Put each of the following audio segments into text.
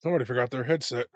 Somebody forgot their headset.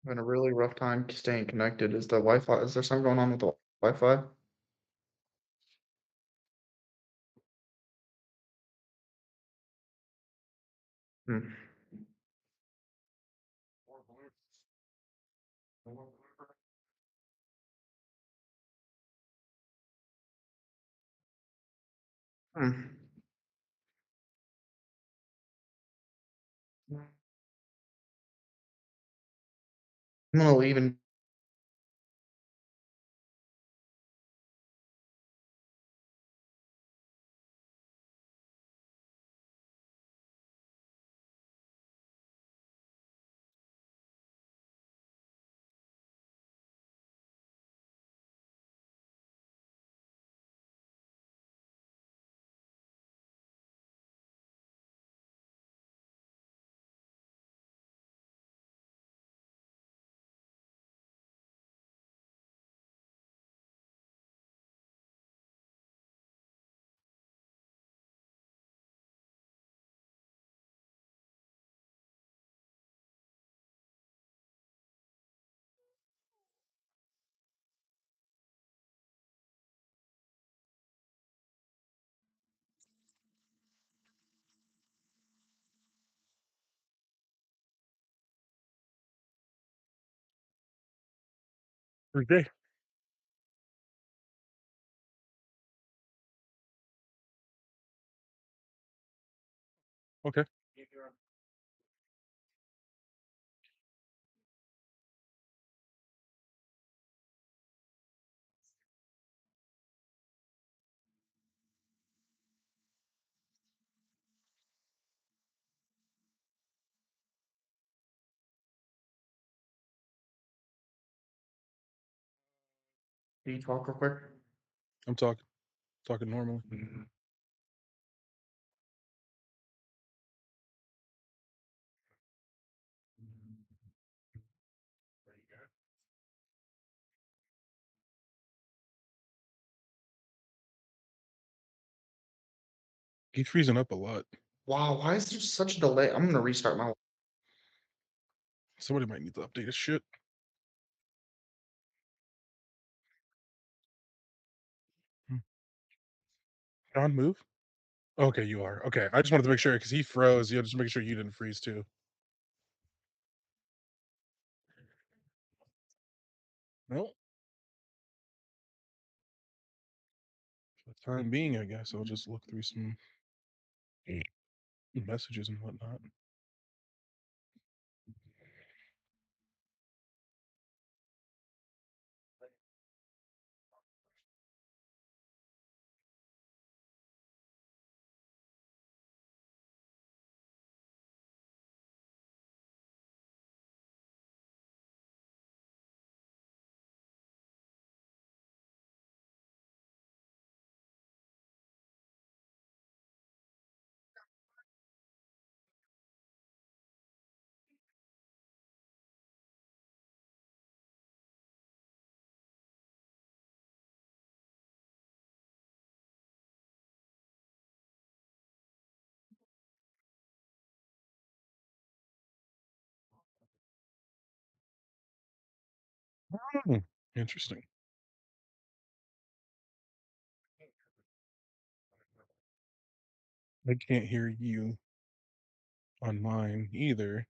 Having a really rough time staying connected. Is the Wi-Fi is there something going on with the Wi-Fi? Hmm. Hmm. I'm gonna leave and Okay. Okay. can you talk real quick? I'm talking normally. He's freezing up a lot. Wow, why is there such a delay? I'm gonna restart my Somebody might need to update his shit. Hmm. John, move. Okay, you are. Okay, I just wanted to make sure because he froze. Yeah, just make sure you didn't freeze too. No, for the time being, I guess I'll just look through some messages and whatnot. Hmm, interesting. I can't hear you on mine either.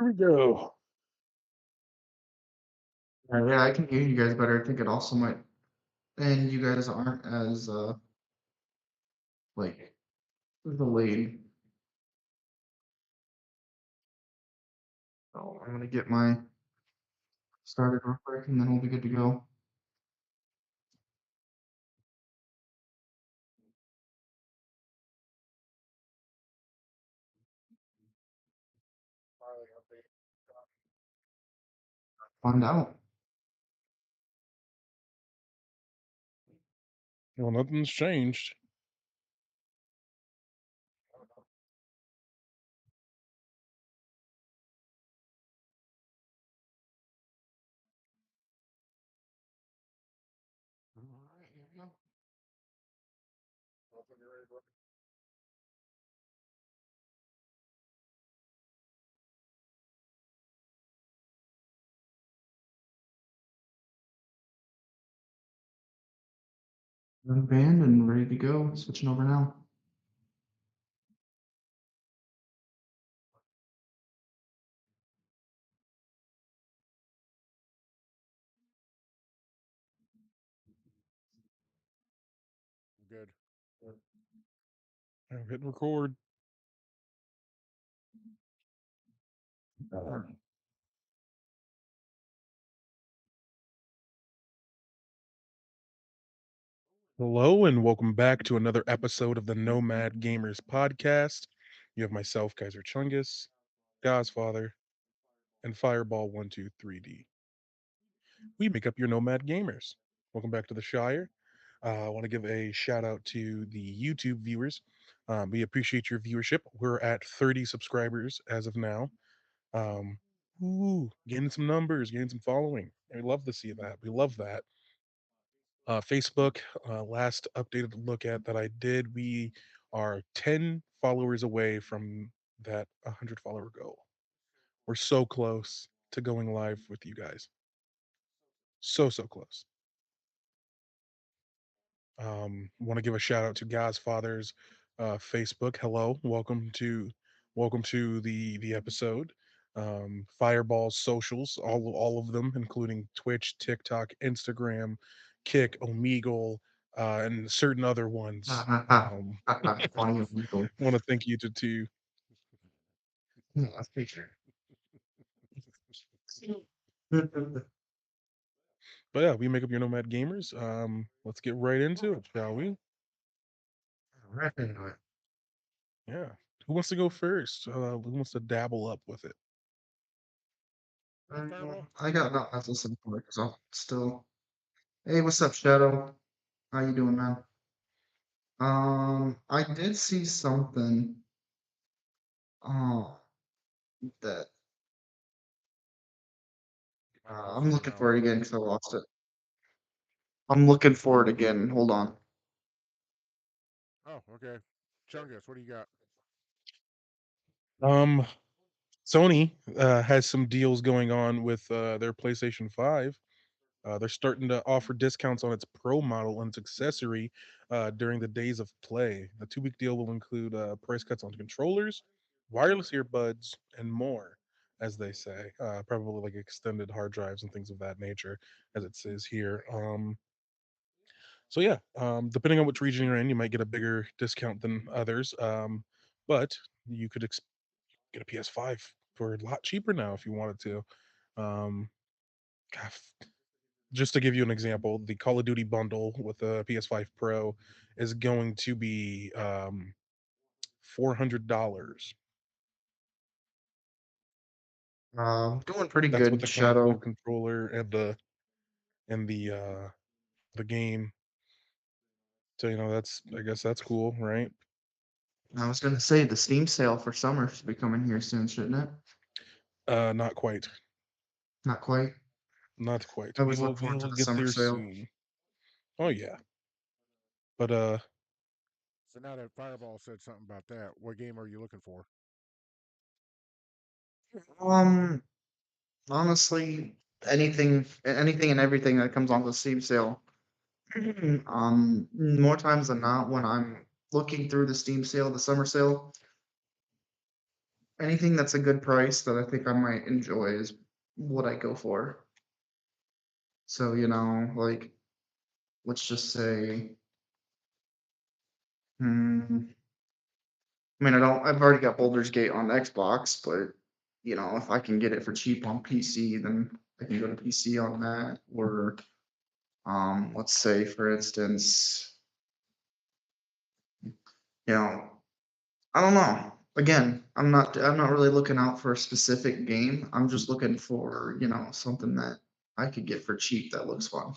Here we go. Yeah, I can hear you guys better. I think it also might, and you guys aren't as like delayed. So I'm gonna get my started real quick, and then we'll be good to go. Find out. Well, nothing's changed. All right, here we go. Unbanned and ready to go. Switching over now. Good. I'm hitting record. Alright. Hello, and welcome back to another episode of the Nomad Gamers podcast. You have myself, Kaiser Chungus, Godfather, and Fireball123D. We make up your Nomad Gamers. Welcome back to the Shire. I want to give a shout out to the YouTube viewers. We appreciate your viewership. We're at 30 subscribers as of now. Um, Gaining some numbers, gaining some following. We love to see that. We love that. Facebook, last updated look at that I did, we are 10 followers away from that 100 follower goal. We're so close to going live with you guys. So close. Want to give a shout out to Godfather's Facebook. Hello, welcome to the episode. Fireball's socials, all of them, including Twitch, TikTok, Instagram, Kick, Omegle, and certain other ones. Funny illegal. Want to thank you to Yeah, that's picture. but yeah, we make up your Nomad Gamers. Let's get right into it, shall we? Right into it. Yeah. Who wants to go first? Who wants to dabble up with it? I got no, I was listening for it because I'm still. Hey, what's up, Shadow? How you doing, man? I did see something. Uh, that I don't I'm see it looking now. for it again because I lost it. I'm looking for it again. Hold on. Oh, okay. Chungus, what do you got? Um, Sony has some deals going on with their PlayStation 5. They're starting to offer discounts on its Pro model and its accessory during the days of play. The 2 week deal will include price cuts on controllers, wireless earbuds, and more, as they say. Probably like extended hard drives and things of that nature, as it says here. So yeah, depending on which region you're in, you might get a bigger discount than others. But you could get a PS5 for a lot cheaper now if you wanted to. Um, God, just to give you an example, the Call of Duty bundle with the PS5 Pro is going to be $400. Doing pretty That's with good, the console, Shadow. controller, and the game. So that's, I guess that's cool, right? I was gonna say the Steam sale for summer should be coming here soon, shouldn't it? Not quite, Not quite. not quite. I We always will look we forward to will the get summer there sale. soon. Oh yeah, but So now that Fireball said something about that, what game are you looking for? Um, Honestly, anything and everything that comes on the Steam sale. More times than not, when I'm looking through the Steam sale, the summer sale, anything that's a good price that I think I might enjoy is what I go for. So, like, let's just say, hmm, I mean, I've already got Baldur's Gate on Xbox, but if I can get it for cheap on PC, then I can go to PC on that. Or, let's say, for instance, you know, I don't know. Again, I'm not really looking out for a specific game. I'm just looking for, something that I could get for cheap that looks fun.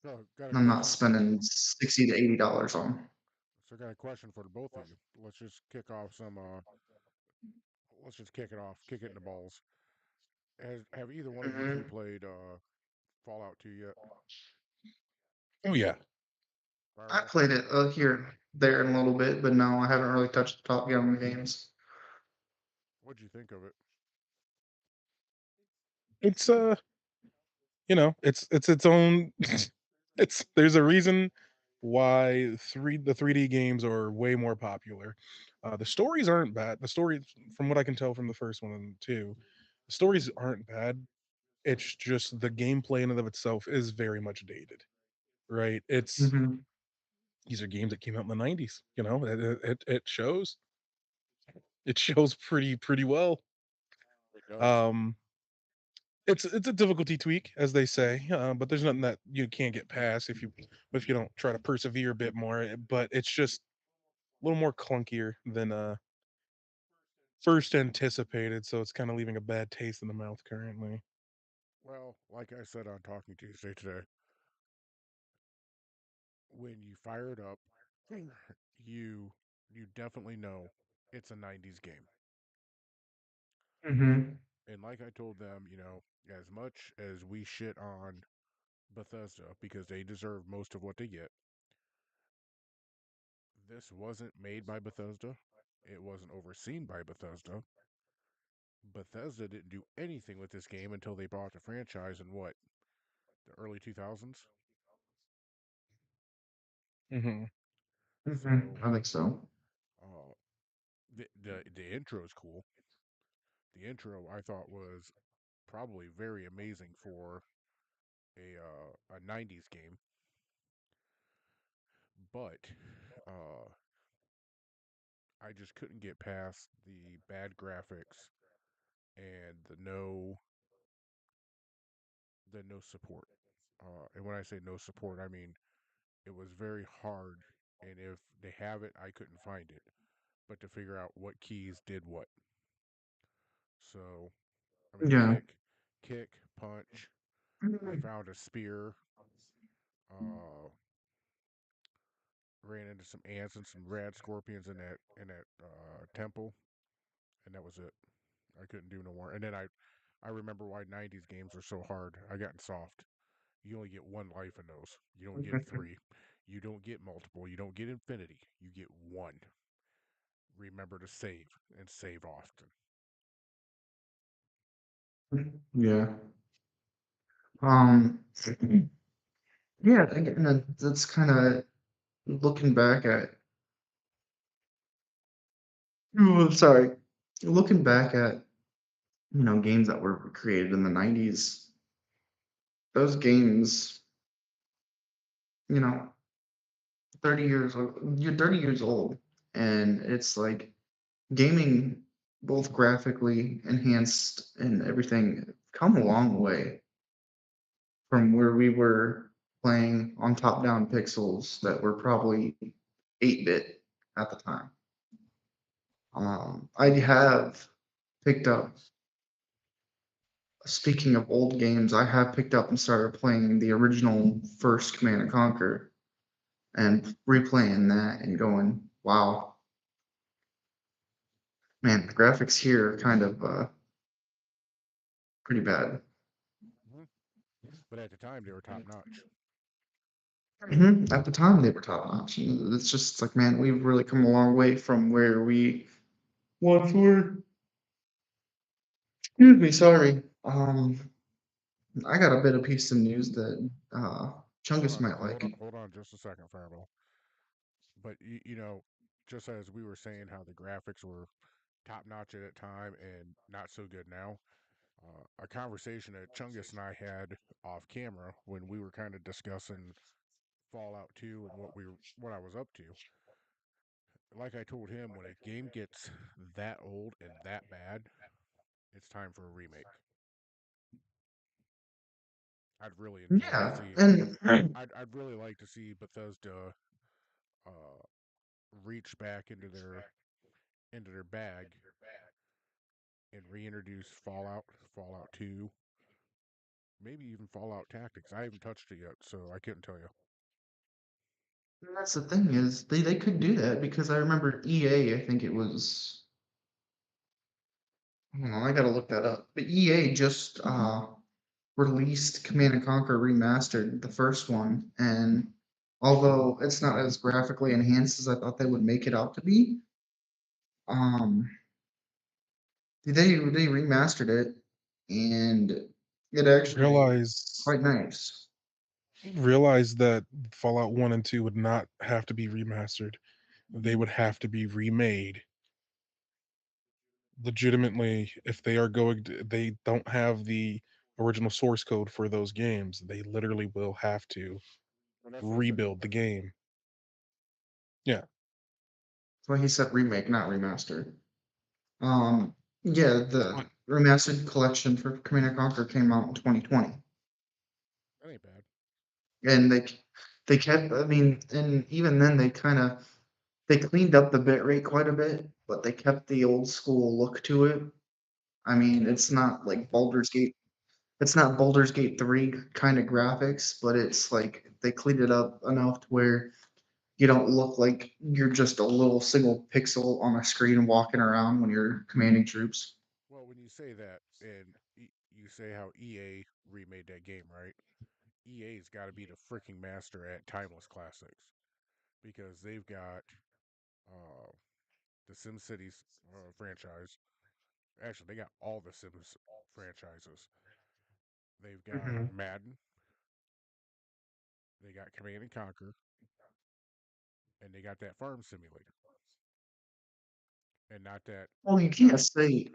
So, got a I'm not question for spending $60 to $80 on. so got a question for the both of you. Let's just kick off some. Let's just kick it off. Kick it in the balls. Have either one of you two Mhm. played Fallout 2 yet? Oh yeah. I Fireball. played it here, there, and a little bit, but no, I haven't really touched the Top Gun games. What'd you think of it? It's it's its own it's there's a reason why the 3D games are way more popular. The stories aren't bad. The stories, from what I can tell from the first one and two, the stories aren't bad. It's just the gameplay in and of itself is very much dated, right? It's Mhm. These are games that came out in the 90s. It shows. It shows pretty well. It does. Um, it's a difficulty tweak, as they say, but there's nothing that you can't get past if you don't try to persevere a bit more. But it's just a little more clunkier than first anticipated, so it's kind of leaving a bad taste in the mouth currently. Well, like I said on Talking Tuesday today, when you fire it up, you you definitely know it's a 90s game. Mhm. And like I told them, as much as we shit on Bethesda because they deserve most of what they get, this wasn't made by Bethesda. It wasn't overseen by Bethesda. Bethesda didn't do anything with this game until they bought the franchise in what, the early 2000s? Hmm. Mhm. So, I think so. uh, the intro is cool. The intro I thought was probably very amazing for a 90s game, but uh, I just couldn't get past the bad graphics and the no support. And when I say no support, I mean it was very hard, and if they have it, I couldn't find it. But to figure out what keys did what. So, I mean, Yeah. kick, punch. I Mhm. found a spear. Uh, ran into some ants and some rad scorpions in that temple, and that was it. I couldn't do no more. And then I remember why '90s games are so hard. I got soft. You only get one life in those. You don't get three. You don't get multiple. You don't get infinity. You get one. Remember to save and save often. Yeah. Um, yeah, again, that's kind of looking back at, oh, sorry, looking back at, games that were created in the 90s. Those games, you know, 30 years old, you're 30 years old, and it's like gaming, both graphically enhanced and everything, come a long way from where we were playing on top-down pixels that were probably 8-bit at the time. I have picked up, speaking of old games, I have picked up and started playing the original first Command and Conquer and replaying that and going, wow, man, the graphics here are kind of pretty bad. Mhm. But at the time, they were top notch. At the time, they were top notch. It's just like, man, we've really come a long way from where we once were. Excuse me, sorry. I got a bit of piece of news that Hold Chungus on, might hold on, like. hold on, just a second, Fireball. But just as we were saying, how the graphics were top notch at that time and not so good now. A conversation that Chungus and I had off camera when we were kind of discussing Fallout 2 and what I was up to. Like I told him, when a game gets that old and that bad, it's time for a remake. I'd really enjoy to Yeah, see. and I'd really like to see Bethesda uh, reach back into their bag and reintroduce Fallout 2, maybe even Fallout Tactics. I haven't touched it yet, so I couldn't tell you. that's the thing is they could do that because I remember EA. I think it was. Hold on, I gotta look that up. But EA just released Command and Conquer Remastered, the first one, and although it's not as graphically enhanced as I thought they would make it out to be, um, they remastered it, and it actually Realize quite nice. realize that Fallout 1 and 2 would not have to be remastered. They would have to be remade. Legitimately, if they are going to, they don't have the original source code for those games. They literally will have to Well, that's what I said. rebuild the game. Yeah. Well, he said remake, not remastered. Yeah, the But remastered collection for Command and Conquer came out in 2020, That ain't bad. and they kept. I mean, and even then they cleaned up the bit rate quite a bit, but they kept the old school look to it. I mean, it's not like Baldur's Gate. It's not Baldur's Gate 3 kind of graphics, but it's like they cleaned it up enough to where you don't look like you're just a little single pixel on a screen walking around when you're commanding troops. Well, when you say that and you say how EA remade that game, right? EA's got to be the freaking master at timeless classics because they've got uh, the SimCities franchise. Actually, they got all the Sims franchises. They've got Mhm. Madden, they got Command and Conquer, and they got that farm simulator. And Well, you not can't say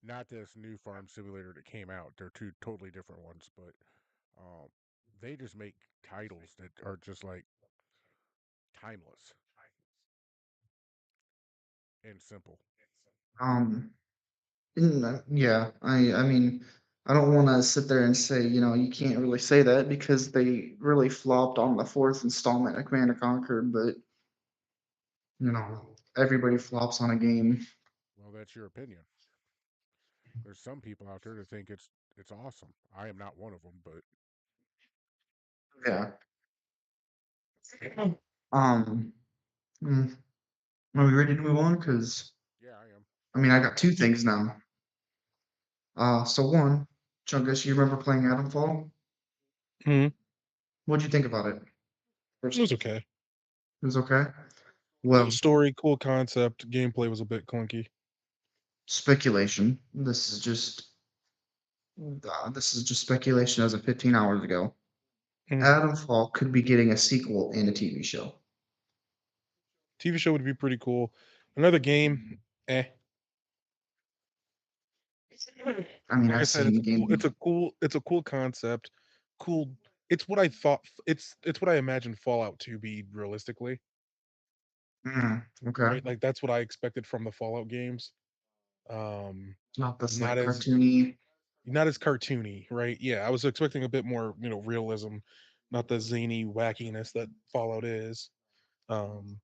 not this new farm simulator that came out. They're two totally different ones, but um, they just make titles that are just like timeless and simple. um yeah, I mean, I don't want to sit there and say, you can't really say that because they really flopped on the fourth installment of Command and Conquer, but everybody flops on a game. Well, that's your opinion. There's some people out there that think it's awesome. I am not one of them, but Yeah. Um, mm, are we ready to move on? Because yeah, I am. I mean, I got two things now. So one, Chungus, you remember playing Adamfall? mhm, What'd you think about it? it First, was it okay. was okay. Cool Well, story, cool concept. Gameplay was a bit clunky. speculation. This is just speculation as of 15 hours ago. Mhm. Adamfall could be getting a sequel and a TV show. TV show would be pretty cool. Another game, eh. I mean, Like I I've said, seen gaming. it's a cool concept. Cool. It's what I thought. It's what I imagined Fallout to be realistically. Okay. Right. Like that's what I expected from the Fallout games. Um, Not this not like as cartoony. not as cartoony, right? Yeah, I was expecting a bit more, realism, not the zany wackiness that Fallout is. Um,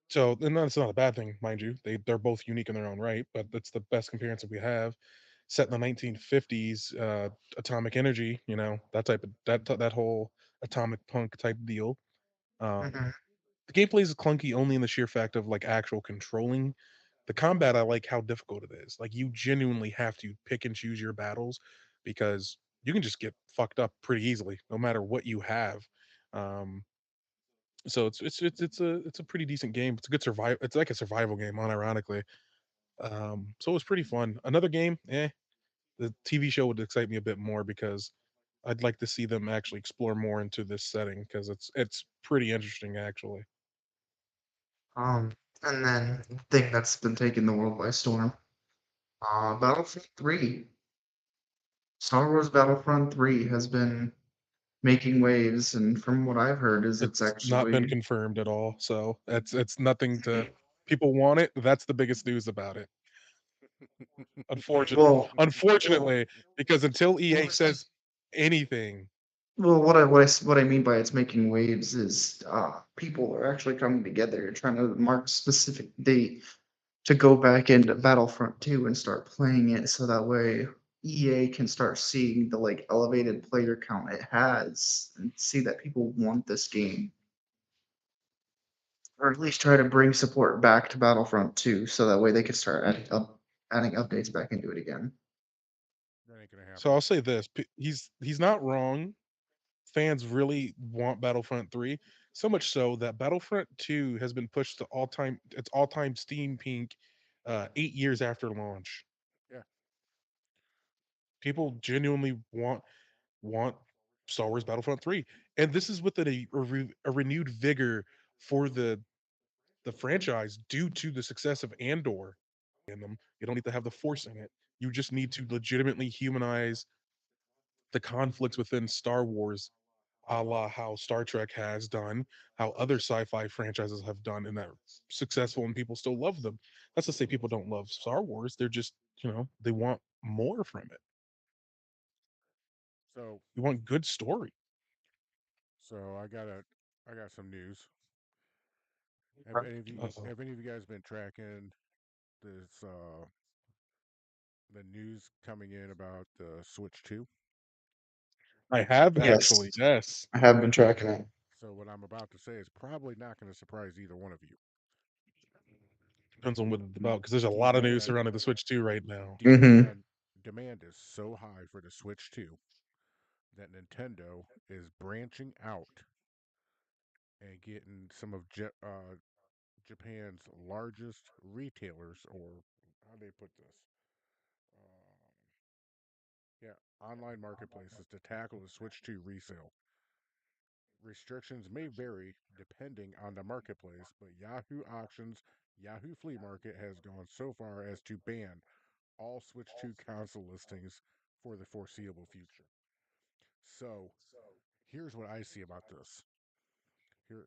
so and that's not a bad thing, mind you. They're both unique in their own right, but that's the best comparison we have. Set in the 1950s, atomic energy, that type of that whole atomic punk type deal. Um, Mhm. the gameplay is clunky only in the sheer fact of like actual controlling. The combat, I like how difficult it is. Like you genuinely have to pick and choose your battles because you can just get fucked up pretty easily, no matter what you have. Um, so it's a pretty decent game. It's a good survival. It's like a survival game, unironically. So it was pretty fun. Another game, eh. The TV show would excite me a bit more because I'd like to see them actually explore more into this setting because it's pretty interesting actually. And then thing that's been taking the world by storm, Battlefront 3. Star Wars Battlefront 3 has been making waves, and from what I've heard, is it's It's not been actually confirmed at all, so it's nothing to people want it. That's the biggest news about it. Unfortunate well, unfortunately, because until EA says anything, what I mean by it's making waves is people are actually coming together trying to mark a specific date to go back into Battlefront 2 and start playing it so that way EA can start seeing the like elevated player count it has and see that people want this game. Or at least try to bring support back to Battlefront 2 so that way they can start adding updates back into it again. That ain't gonna so happen. I'll say this, he's not wrong. Fans really want Battlefront 3, so much so that Battlefront 2 has been pushed to all-time Steam peak 8 years after launch. Yeah. People genuinely want Star Wars Battlefront 3. And this is with a renewed vigor for the franchise due to the success of Andor in them. You don't need to have the Force in it. You just need to legitimately humanize the conflicts within Star Wars, a la how Star Trek has done, how other sci-fi franchises have done, and that successful and people still love them. That's to say people don't love Star Wars. They're just, they want more from it. So You want good story. so I got some news. Uh-oh. Have any of you guys been tracking this the news coming in about the Switch 2? I have Yes, actually, yes. I have been tracking it. So what I'm about to say is probably not going to surprise either one of you. Depends on what it's about because there's a lot of news Demand surrounding the Switch 2 right now. Mm-hmm. demand demand is so high for the Switch 2 that Nintendo is branching out and getting some of Japan's largest retailers, or how do they put this? Um, yeah, online marketplaces to tackle the Switch 2 resale. Restrictions may vary depending on the marketplace, but Yahoo Auctions, Yahoo Flea Market has gone so far as to ban all Switch 2 console listings for the foreseeable future. So, here's what I see about this. Here,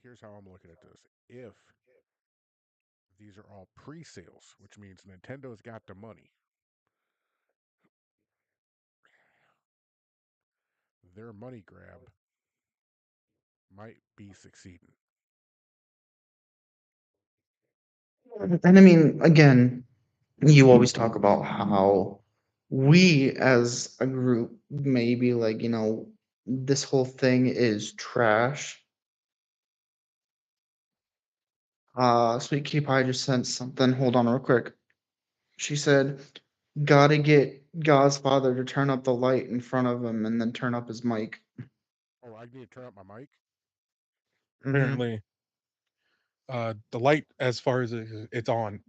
here's how I'm looking at this. If these are all pre-sales, which means Nintendo's got the money, their money grab might be succeeding. And I mean, again, you always talk about how we as a group maybe like, this whole thing is trash. Sweet Kitty Pie just sent something. Hold on real quick. She said, gotta get God's father to turn up the light in front of him and then turn up his mic. Oh, I need to turn up my mic. Hmm. Apparently, the light as far as it's on.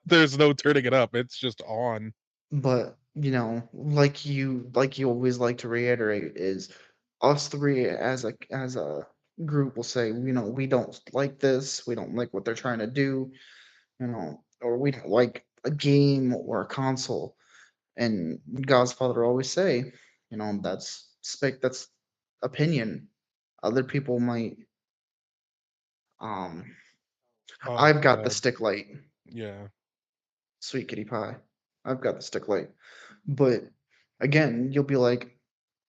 There's no turning it up. It's just on. But, like you always like to reiterate is us three as a group will say, we don't like this, we don't like what they're trying to do, or we don't like a game or a console. And God's father always say, that's opinion. Other people might um Uh, I've got the uh, stick light, yeah. sweet kitty pie. I've got the stick light. But again, you'll be like,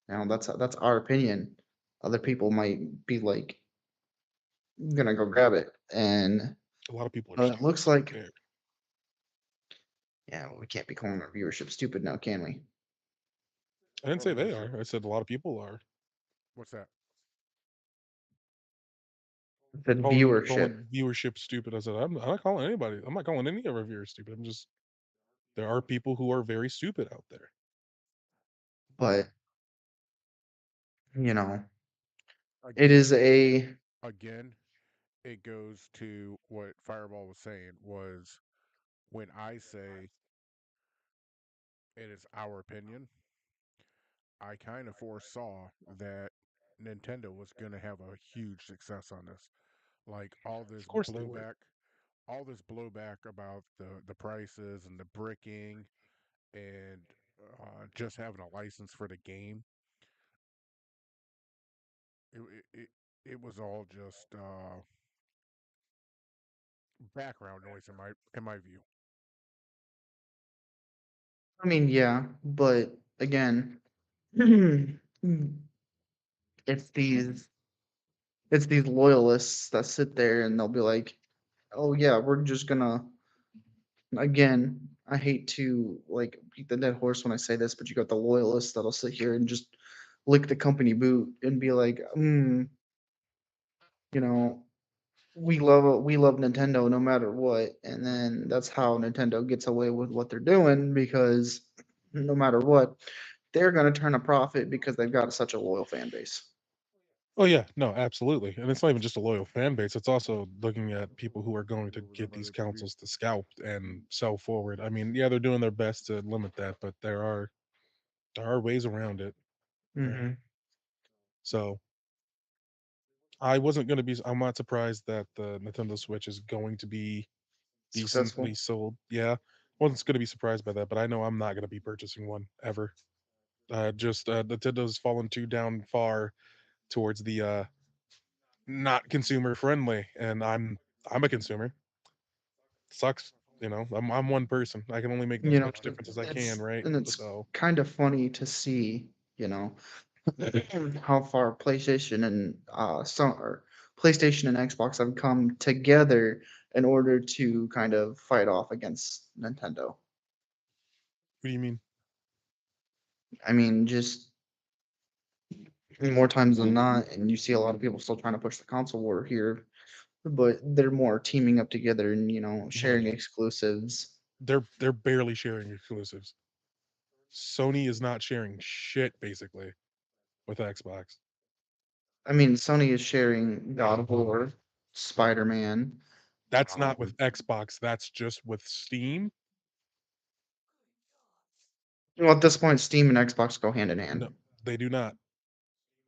that's our opinion. Other people might be like, gonna go grab it. And A lot of people are it stupid. looks like, There. yeah, we can't be calling our viewership stupid now, can we? I didn't What say they viewership? are. I said a lot of people are What's that? The viewership. calling viewership stupid. I said I'm not calling anybody. I'm not calling any of our viewers stupid. I'm just there are people who are very stupid out there. But, you know, it Again, is a again, it goes to what Fireball was saying was when I say it is our opinion, I kind of foresaw that Nintendo was going to have a huge success on this. Like all Of this course they would. blowback, all this blowback about the prices and the bricking and just having a license for the game, it it, it, it was all just background noise in my view. I mean, yeah, but again, it's these loyalists that sit there and they'll be like, "Oh yeah, we're just gonna." Again, I hate to like beat the dead horse when I say this, but you got the loyalists that'll sit here and just lick the company boot and be like, you know, we love Nintendo no matter what, and then that's how Nintendo gets away with what they're doing because no matter what, they're gonna turn a profit because they've got such a loyal fan base. Oh yeah, no, absolutely. And it's not even just a loyal fan base, it's also looking at people who are going to get these consoles to scalp and sell forward. I mean, yeah, they're doing their best to limit that, but there are ways around it. Hmm. So I'm not surprised that the Nintendo Switch is going to be decently Successful. sold. Yeah. Wasn't gonna be surprised by that, but I know I'm not gonna be purchasing one ever. Just Nintendo's fallen too down far towards the not consumer friendly, and I'm a consumer. Sucks, I'm one person. I can only make as You know, much difference as I can, it's right? and it's So kind of funny to see, you know, how far PlayStation and PlayStation and Xbox have come together in order to kind of fight off against Nintendo. what do you mean? I mean, just more times than not, and you see a lot of people still trying to push the console war here, but they're more teaming up together and No, sharing exclusives. they're barely sharing exclusives. Sony is not sharing shit basically with Xbox. I mean, Sony is sharing God of War, Spider Man. That's not with Xbox, that's just with Steam. Well, at this point, Steam and Xbox go hand in No, hand. they do not.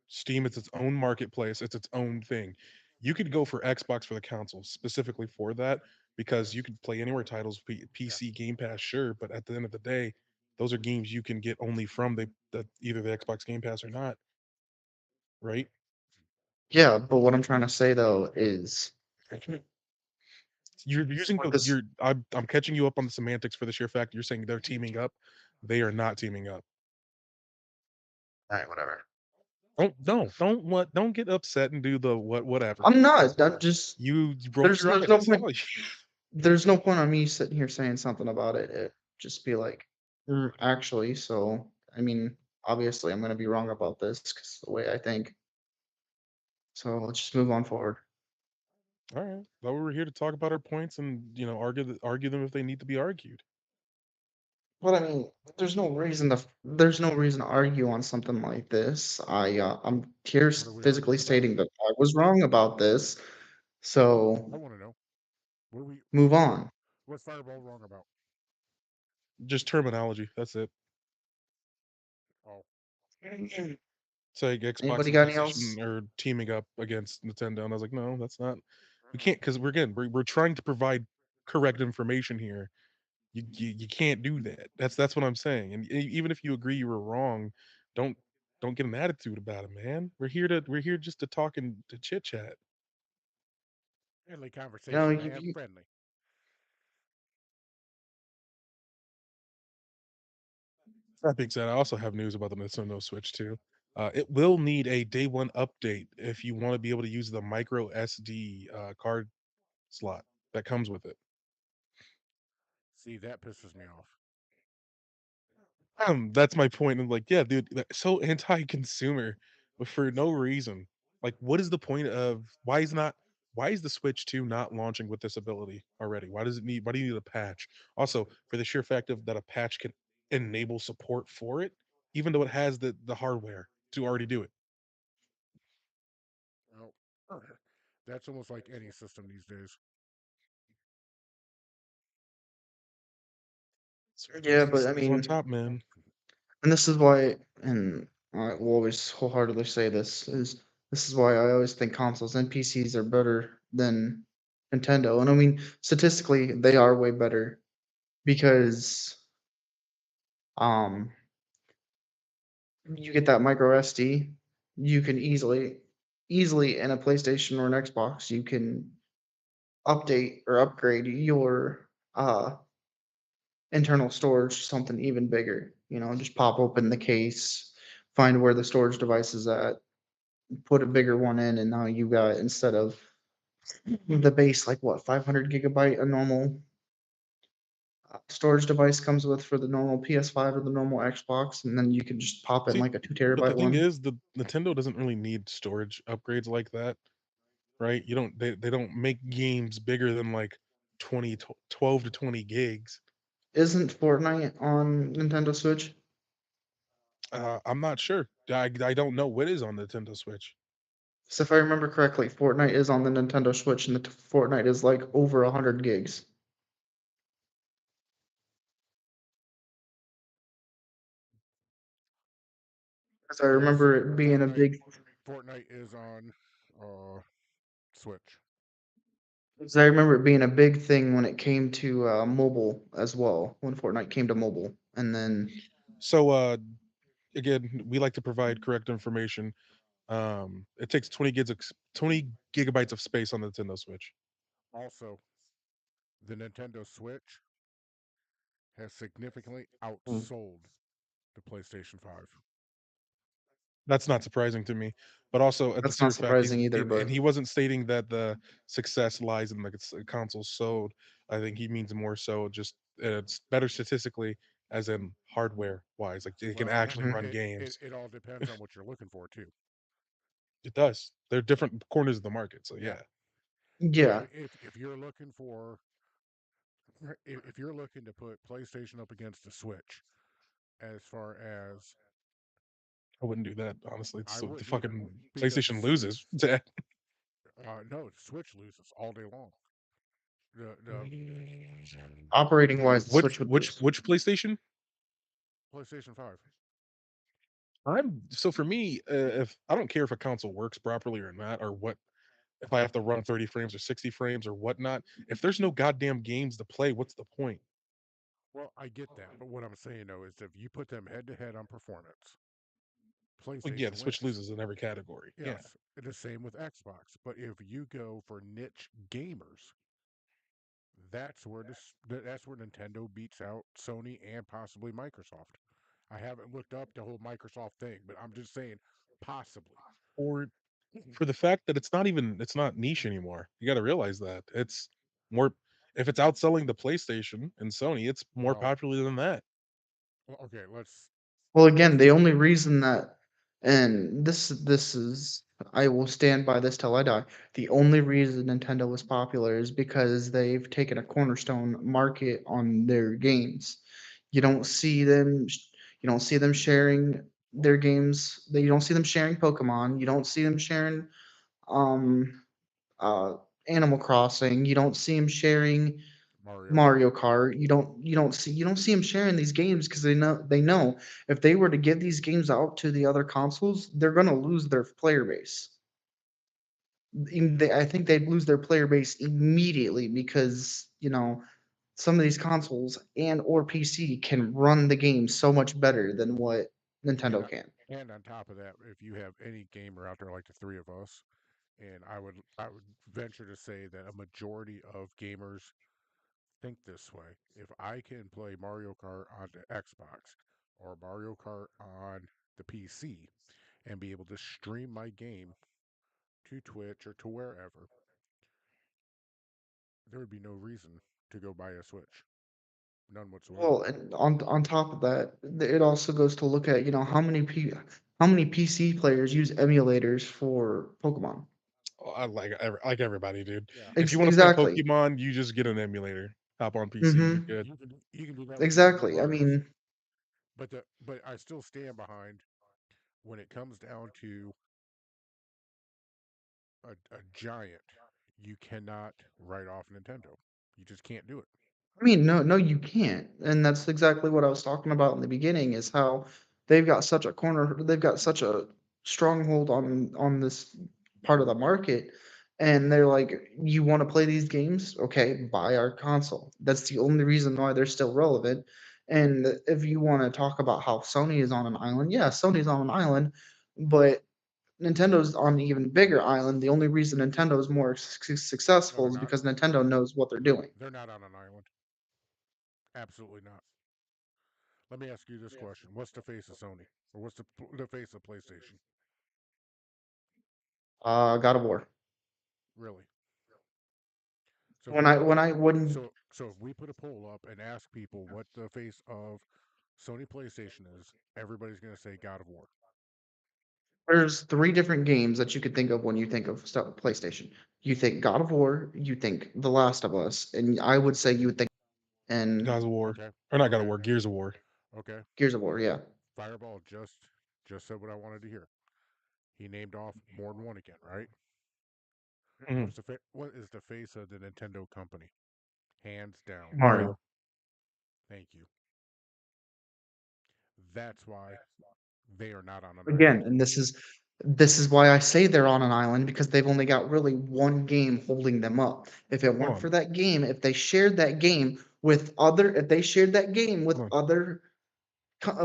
Steam is its own marketplace, it's its own thing. You could go for Xbox for the console specifically for that because you could play anywhere titles, Yeah. PC, Game Pass, sure, but at the end of the day, those are games you can get only from either the Xbox Game Pass or not, right? Yeah, but what I'm trying to say though is You're using for the this. you're I'm catching you up on the semantics for the sheer fact you're saying they're teaming up. They are not teaming up. All right, whatever. Don't get upset and do the whatever. I'm not. I'm just You broke there's your there's eyes. no That's all. point. There's no point on me sitting here saying something about it. It just be like, actually." So I mean, obviously, I'm gonna be wrong about this because the way I think. So let's just move on forward. All right. Well, we're here to talk about our points and argue them if they need to be argued. But I mean, there's no reason to argue on something like this. I'm here What are we physically arguing about? stating that I was wrong about this. I So want to know. What are we? move on. What's Fireball wrong about? Just terminology. That's it. Oh, So like Xbox Anybody and got any else? PlayStation are teaming up against Nintendo, and I was like, no, that's not. We can't because we're trying to provide correct information here. You can't do that. That's what I'm saying. And even if you agree you were wrong, don't don't get an attitude about it, man. We're here just to talk and to chit chat. friendly You know, conversation, you, man. you, Friendly. That being said, I also have news about the Nintendo Switch too. It will need a day one update if you want to be able to use the micro SD card slot that comes with it. See, that pisses me off. That's my point. And like, yeah, dude, so anti-consumer, but for no reason. Like, what is the point of why is the Switch 2 not launching with this ability already? Why do you need a patch? Also, for the sheer fact of that a patch can enable support for it, even though it has the hardware to already do it. Oh, that's almost like any system these days. yeah, but I Systems on mean, top, man. and this is why, and I will always wholeheartedly say this is why I always think consoles and PCs are better than. Nintendo. And I mean, statistically, they are way better because um you get that micro SD. You can easily in a PlayStation or an Xbox, you can update or upgrade your internal storage to something even bigger. You know, just pop open the case, find where the storage device is at, put a bigger one in, and now you got instead of the base like what 500 gigabyte a normal storage device comes with for the normal PS5 or the normal Xbox, and then you can just pop in See, like a 2 but the terabyte thing one. is, the Nintendo doesn't really need storage upgrades like that, right? You don't they don't make games bigger than like 12 to 20 gigs. Isn't Fortnite on Nintendo Switch? I'm not sure. I don't know what is on the Nintendo Switch. So if I remember correctly, Fortnite is on the Nintendo Switch, and the Fortnite is like over 100 gigs. Because I Yes, remember it being a Fortnite big. Fortnite is on uh Switch. 'Cause I remember it being a big thing when it came to mobile as well. When Fortnite came to mobile, and then So again, we like to provide correct information. It takes 20 gigabytes of space on the Nintendo Switch. Also, the Nintendo Switch has significantly outsold the PlayStation 5. That's not surprising to me, but also at the that's not sheer fact surprising either. and But he wasn't stating that the success lies in the console sold. I think he means more so just it's better statistically, as in hardware wise, like it can Well, actually mhm. run games. it all depends on what you're looking for too. It does. They're different corners of the market, so Yeah. yeah. Yeah, If you're looking for if you're looking to put PlayStation up against the Switch, as far as I wouldn't do that honestly. I So the wouldn't either, fucking PlayStation because loses. no, the Switch loses all day long. The operating the wise, the Switch would lose. Which PlayStation? PlayStation 5. I'm so for me, if I don't care if a console works properly or not, or what if I have to run 30 frames or 60 frames or whatnot. If there's no goddamn games to play, what's the point? Well, I get that, but what I'm saying though is if you put them head to head on performance, Well, yeah, PlayStation the Switch wins. loses in every category. Yeah. Yes, the same with Xbox. But if you go for niche gamers, that's where Nintendo beats out Sony and possibly Microsoft. I haven't looked up the whole Microsoft thing, but I'm just saying possibly. Or for the fact that it's not niche anymore. You got to realize that. It's more if it's outselling the PlayStation and Sony, it's more Well, popular than that. okay, Well, again, let's the just only reason that, and this is, I will stand by this till I die. The only reason Nintendo was popular is because they've taken a cornerstone market on their games. You don't see them, you don't see them sharing their games. You don't see them sharing Pokemon. You don't see them sharing um uh Animal Crossing. You don't see them sharing Mario. Mario Kart. You don't see them sharing these games because they know if they were to give these games out to the other consoles, they're gonna lose their player base. I think they'd lose their player base immediately because some of these consoles and or PC can run the game so much better than what And Nintendo can. on top of that, if you have any gamer out there like the three of us, and I would venture to say that a majority of gamers think this way. If I can play Mario Kart on the Xbox or Mario Kart on the PC and be able to stream my game to Twitch or to wherever, there would be no reason to go buy a Switch. None whatsoever. Well, and on top of that, it also goes to look at how many PC players use emulators for Pokemon. Like everybody, dude. Yeah. If you want to play Exactly. Pokemon, you just get an emulator. Hop on PC, you're Mhm. good. You can do that with the Game Exactly. I Boys. mean, But I still stand behind when it comes down to a giant, you cannot write off Nintendo. You just can't do it. no, you can't, and that's exactly what I was talking about in the beginning, is how they've got such a stronghold on this part of the market, And they're like, "You want to play these games? Okay, buy our console." That's the only reason why they're still relevant. And if you want to talk about how Sony is on an island, yeah, Sony's on an island, but Nintendo's on an even bigger island. The only reason Nintendo is more No, successful they're is not. because Nintendo knows what they're doing. They're not on an island. Absolutely not. Let me ask you this question: what's the face of Sony, or what's the face of PlayStation? God of War. Really? So if When we I put a when I wouldn't so if we put a poll up and ask people what the face of Sony PlayStation is, everybody's going to say God of War. There's 3 different games that you could think of when you think of PlayStation. You think God of War, you think The Last of Us, and I would say you would think and Gods of War, Okay. or not God of Okay. War, Gears of War. Okay. Gears of War, yeah. Fireball just said what I wanted to hear. He named off more than one again, right? Mhm. What is the face of the Nintendo company? Hands down. Mario. Thank you. That's why they are not on an Again, island. and this is why I say they're on an island because they've only got really one game holding them up. If it Hold weren't on, for that game, if they shared that game with other if they shared that game hold on.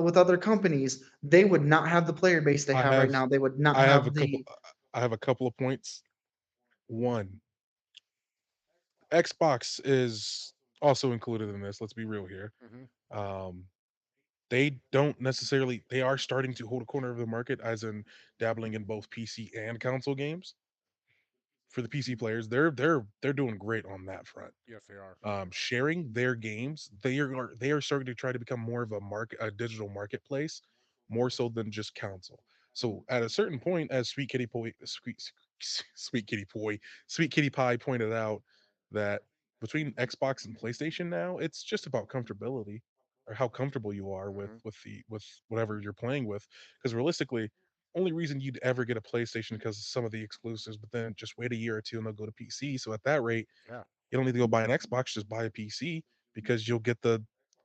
with other companies, they would not have the player base they I have right have now. They would not I have a have couple. the I have a couple of points. One, Xbox is also included in this. Let's be real here. Mm-hmm. Um, they don't necessarily. They are starting to hold a corner of the market, as in dabbling in both PC and console games. For the PC players, they're doing great on that front. Yes, they are. Sharing their games, they are starting to try to become more of a digital marketplace, more so than just console. So at a certain point, as Sweet Kitty Poi, Sweet Kitty Pie pointed out, that between Xbox and PlayStation now, it's just about comfortability, or how comfortable you are with Mm-hmm. with whatever you're playing with. Because realistically, only reason you'd ever get a PlayStation because of some of the exclusives, but then just wait a year or two and they'll go to PC. So at that rate, Yeah. you don't need to go buy an Xbox, just buy a PC, because you'll get the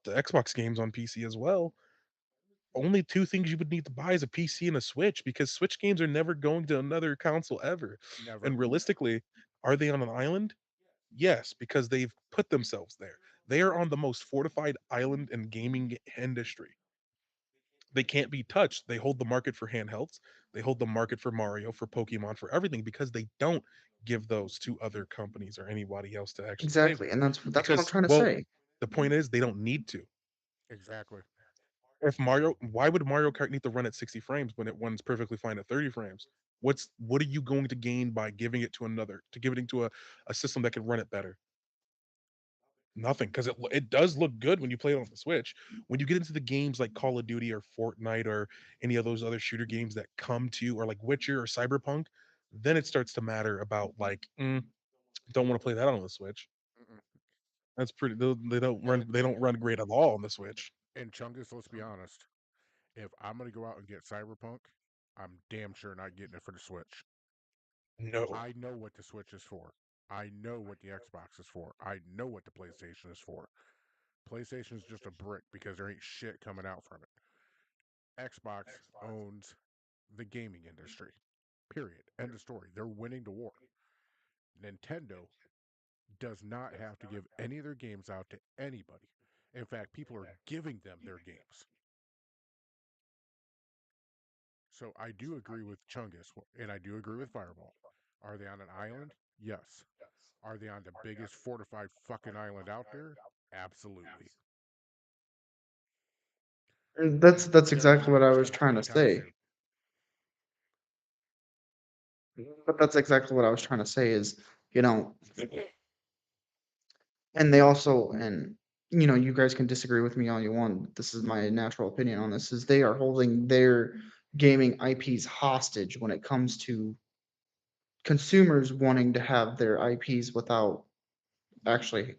Xbox games on PC as well. Only two things you would need to buy is a PC and a Switch, because Switch games are never going to another console ever. Never. And realistically, are they on an island? Yes, because they've put themselves there. They are on the most fortified island in gaming industry. They can't be touched. They hold the market for handhelds. They hold the market for Mario, for Pokemon, for everything, because they don't give those to other companies or anybody else to actually play exactly, with. and that's what I'm Because, trying to well, say. the point is they don't need to. Exactly. If Mario, why would Mario Kart need to run at 60 frames when it runs perfectly fine at 30 frames? What are you going to gain by giving it to another, to give it to a system that can run it better? Nothing, because it does look good when you play it on the Switch. When you get into the games like Call of Duty or Fortnite or any of those other shooter games that come to, or like Witcher or Cyberpunk, then it starts to matter about like, don't want to play that on the Switch. Mm-mm. That's pretty. They don't And run. They don't run great at all on the Switch. and Chungus, let's be honest. If I'm gonna go out and get Cyberpunk, I'm damn sure not getting it for the Switch. No, I know what the Switch is for. I know what the Xbox is for. I know what the PlayStation is for. PlayStation is just a brick because there ain't shit coming out from it. Xbox owns the gaming industry. Period. End of story. They're winning the war. Nintendo does not have to give any of their games out to anybody. In fact, people are giving them their games. So I do agree with Chungus, and I do agree with Fireball. Are they on an island? Yes. Are they on the biggest fortified fucking island out there? Absolutely. And that's They're exactly not what going I to was change trying to anytime say. soon. But that's exactly what I was trying to say is, you know, and they also and you guys can disagree with me all you want. But this is my natural opinion on this is they are holding their gaming IPs hostage when it comes to consumers wanting to have their IPs without actually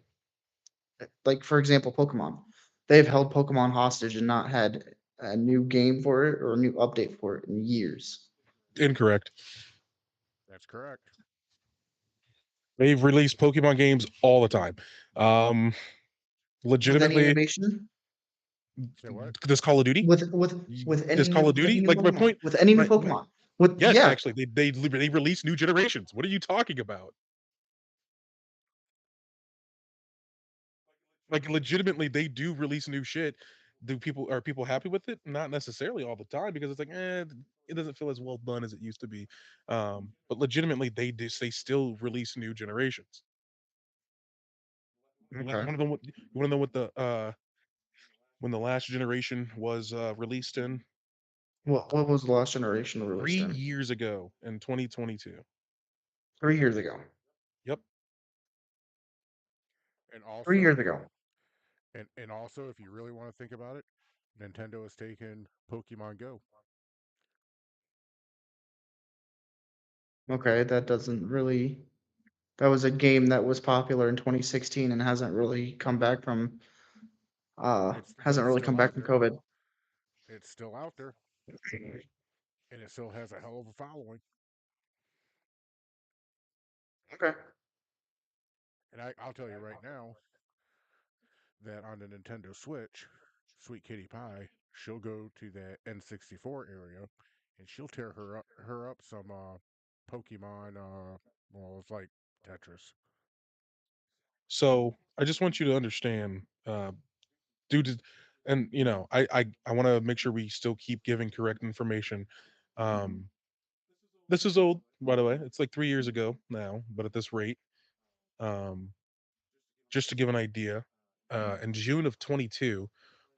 like for example Pokemon. They've held Pokemon hostage and not had a new game for it or a new update for it in years. incorrect. That's correct. They've released Pokemon games all the time. Um, With any Legitimately, innovation, Say what? does Call of Duty? with Does Call of with any Duty? new Like my Pokemon, point, with any new my Pokemon. What? Yes, Yeah. actually, they release new generations. What are you talking about? Like, legitimately, they do release new shit. Do people Are people happy with it? Not necessarily all the time because it's like, it doesn't feel as well done as it used to be. But legitimately, they still release new generations. Like, Okay. you wanna know what the when the last generation was released in? What was the last generation Three released in? years ago in 2022. 3 years ago. Yep. And 3 years also, ago. and also, if you really want to think about it, Nintendo has taken Pokemon Go. Okay, that doesn't really. That was a game that was popular in 2016 and But hasn't it's really still come back out from there. COVID. It's still out there, and it still has a hell of a following. Okay. And I'll tell you right now that on the Nintendo Switch, Sweet Kitty Pie, she'll go to that N64 area, and she'll tear her up some Pokemon. Well, it's like Tetris. So I just want you to understand, due to, and I want to make sure we still keep giving correct information. Um, this is old, by the way. It's like 3 years ago now, but at this rate, um, just to give an idea, in June of 22,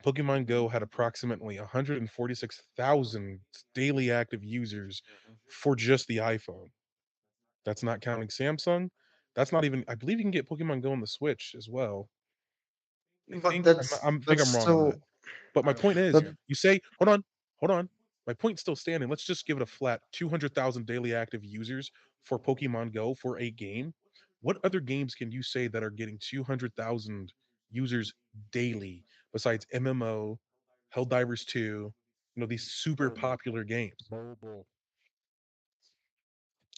Pokemon Go had approximately 146,000 daily active users for just the iPhone. That's not counting Samsung. That's not even. I believe you can get Pokemon Go on the Switch as well. I But think I'm wrong on that. still But my I don't. point is, Yeah, that you say, hold on. My point's still standing. Let's just give it a flat 200,000 daily active users for Pokemon Go for a game. What other games can you say that are getting 200,000 users daily besides MMO, Helldivers 2, these super mobile, popular games? mobile.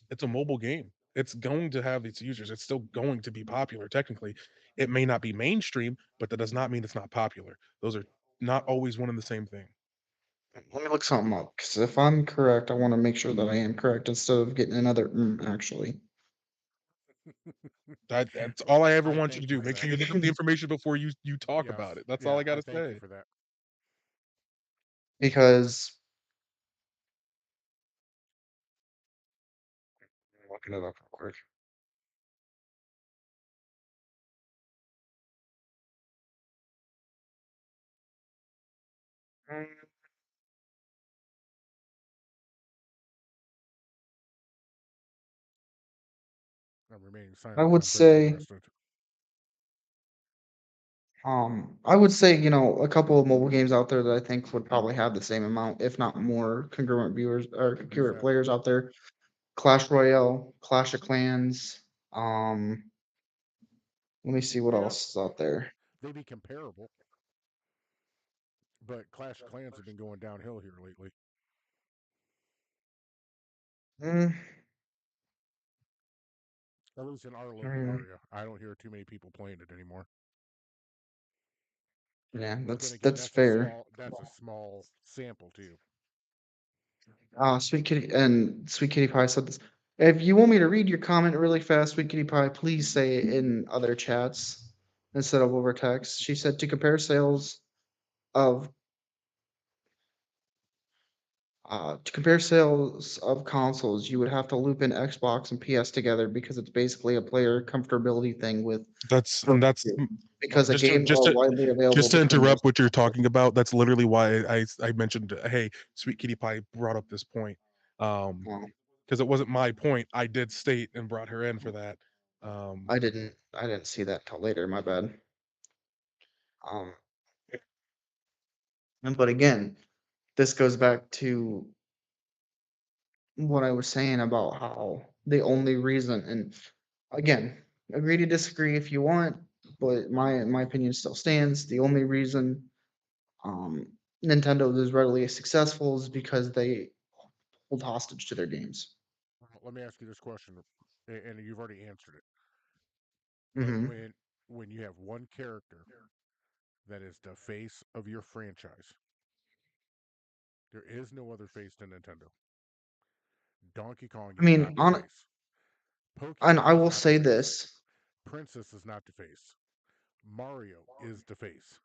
It's a mobile game. It's going to have its users. It's still going to be popular technically. It may not be mainstream, but that does not mean it's not popular. Those are not always one and the same thing. let me look something up because if I'm correct, I want to make sure that I am correct instead of getting another actually. That's all I ever I want you to thank you do. for Make that. sure you look up the information before you talk Yes, about it. That's all yeah, I I gotta thank you say. for that. Because I'm looking it up real quick. Mm, I'm remaining I silent because would I'm pretty say, interested. I would say, a couple of mobile games out there that I think would probably have the same amount, if not more, congruent viewers or Who's concurrent that? players out there. Clash Royale, Clash of Clans. Um, Let me see what Yeah, else is out there. they be comparable, but Clash of Clans have been going downhill here lately. Mm, At least in our local mm, area, I don't hear too many people playing it anymore. yeah, But then that's again, that's fair. that's a small sample too. Sweet Kitty Pie said this. If you want me to read your comment really fast, Sweet Kitty Pie, please say it in other chats instead of over text. She said of to compare sales of consoles, you would have to loop in Xbox and PS together because it's basically a player comfortability thing with That's for and that's because the just to games just are to widely available just to between those interrupt what you're consoles. talking about. That's literally why I mentioned, hey, Sweet Kitty Pie brought up this point. Well, Because it wasn't my point. I did state and brought her in for that. Um, I didn't see that till later. My bad. Um, but again, this goes back to what I was saying about how the only reason, and again, agree to disagree if you want, but my opinion still stands. The only reason um, Nintendo is readily successful is because they hold hostage to their games. Let me ask you this question, and you've already answered it. But Hmm. when you have one character that is the face of your franchise, there is no other face to Nintendo. Donkey Kong I is mean, not the on face. and I Pokemon is will not the say face. this. Princess is not the face. Mario is the face.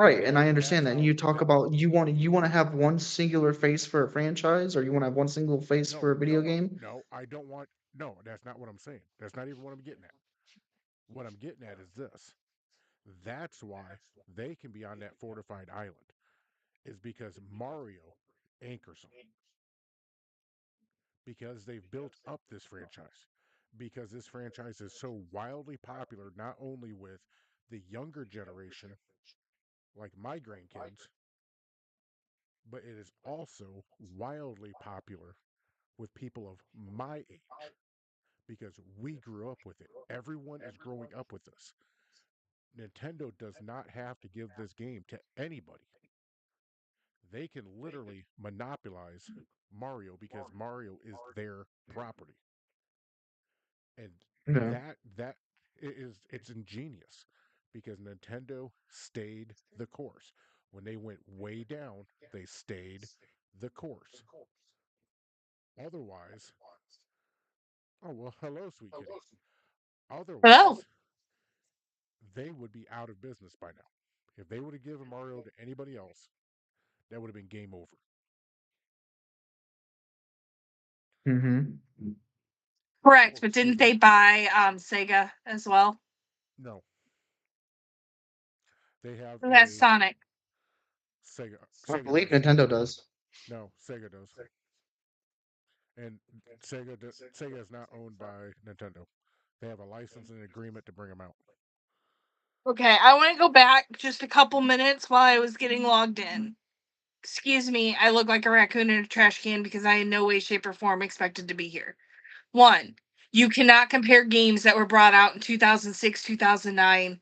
And Right, and I that's understand that. And how you talk about you want to have one singular face for a franchise, or you want to have one single face no, for a video no, game. no, I don't want no, that's not what I'm saying. That's not even what I'm getting at. What I'm getting at is this. That's why they can be on that fortified island, is because Mario anchors them, because they've built up this franchise, because this franchise is so wildly popular, not only with the younger generation, like my grandkids, but it is also wildly popular with people of my age, because we grew up with it. Everyone is growing up with this. Nintendo does not have to give this game to anybody. They can literally monopolize Mario because Mario is their property. And Yeah. it's ingenious because Nintendo stayed the course. When they went way down, they stayed the course. Otherwise, oh well, hello, sweet kitty. Hello. Otherwise, they would be out of business by now. If they would have given Mario to anybody else, that would have been game over. Mm-hmm. Correct, Oh, but excuse didn't me. they buy Sega as well? No, they have Who has a Sonic? Sega. I Sega believe does. Nintendo does. No, Sega does. And Sega is not owned by Nintendo. They have a licensing agreement to bring them out. Okay, I want to go back just a couple minutes while I was getting logged in. Excuse me, I look like a raccoon in a trash can because I in no way, shape, or form expected to be here. One, you cannot compare games that were brought out in 2006, 2009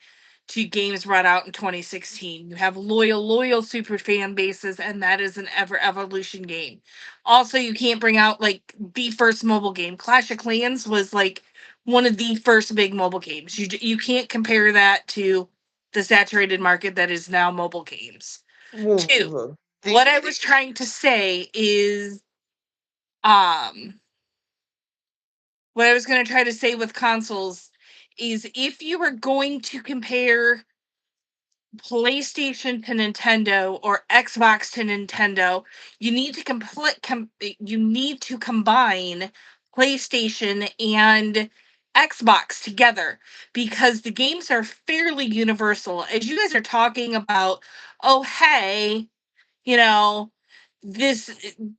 to games brought out in 2016. You have loyal super fan bases, and that is an ever evolution game. Also, you can't bring out like the first mobile game. Clash of Clans was like one of the first big mobile games. You can't compare that to the saturated market that is now mobile games. Well, Two, what I was trying to say is um what I was going to try to say with consoles is if you were going to compare PlayStation to Nintendo or Xbox to Nintendo, you need to you need to combine PlayStation and Xbox together because the games are fairly universal. As you guys are talking about, oh hey, you know, this